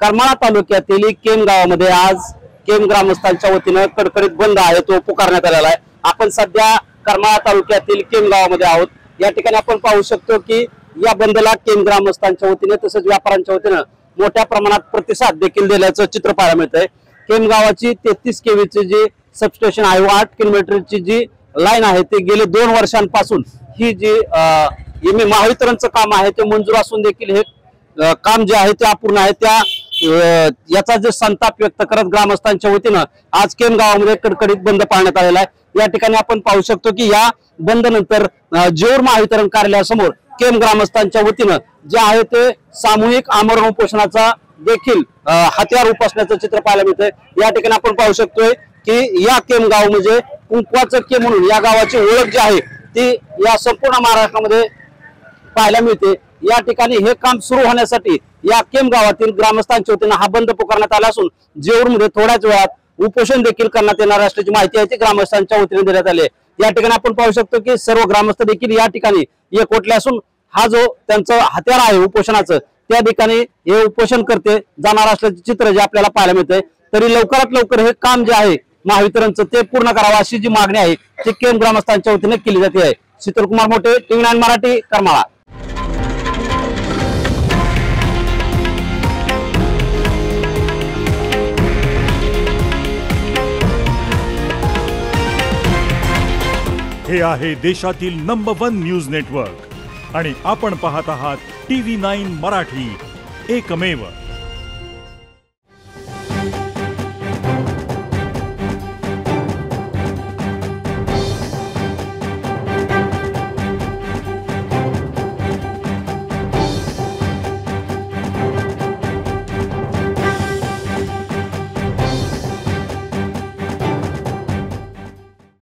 करमाळा तालुक्यातील केम गावामध्ये आज केम ग्रामस्थांच्या वतीने कडकडीत बंद आहे तो पुकारण्यात आलेला आहे। आपण सध्या करमाळा तालुक्यातील केम गावामध्ये आहोत। या ठिकाणी आपण पाहू शकतो की या बंदला केम ग्रामस्थांच्या वतीने तसेच व्यापाऱ्यांच्या वतीने मोठ्या प्रमाणात प्रतिसाद देखील दिल्याचं चित्र पाहायला मिळतंय। केम गावाची 33 केव्हीची जी सबस्टेशन आहे, 8 किलोमीटरची जी लाईन आहे ते गेले 2 वर्षांपासून ही जी महावितरणचं काम आहे ते मंजूर असून देखील हे काम जे आहे ते अपूर्ण आहे। त्या याचा जे संताप व्यक्त करत ग्रामस्थांच्या वतीने आज केम गावामध्ये कडकडीत बंद पाळण्यात आलेला आहे। या ठिकाणी आपण पाहू शकतो की या बंद नंतर जेऊर महावितरण कार्यालयासमोर केम ग्रामस्थांच्या वतीने जे आहे ते सामूहिक आमरण उपोषणाचा देखील हत्यार उपसण्याचं चित्र पाहायला मिळतंय। या ठिकाणी आपण पाहू शकतोय की या केम गाव म्हणजे कुंकवाचं केम म्हणून या गावाची ओळख जी आहे ती या संपूर्ण महाराष्ट्रामध्ये पाहायला मिळते। या ठिकाणी हे काम सुरू होण्यासाठी या केम गावातील ग्रामस्थांच्या वतीने हा बंद पुकारण्यात आला असून जेऊरमध्ये थोड्याच वेळात उपोषण देखील करण्यात येणार असल्याची माहिती आहे ती ग्रामस्थांच्या वतीने देण्यात आली आहे। या ठिकाणी आपण पाहू शकतो की सर्व ग्रामस्थ देखील या ठिकाणी एकवटले असून हा जो त्यांचं हत्यार आहे उपोषणाचं त्या ठिकाणी हे उपोषण करते जाणार असल्याचे चित्र जे आपल्याला पाहायला मिळतंय। तरी लवकरात लवकर हे काम जे आहे महावितरणचं ते पूर्ण करावं अशी जी मागणी आहे ती केम ग्रामस्थांच्या वतीने केली जाते आहे। शीतल कुमार मोठे, TV9 मराठी, करमाळा। हे आहे देशातील नंबर 1 न्यूज नेटवर्क आणि आपण पाहत आहात TV9 मराठी, एकमेव।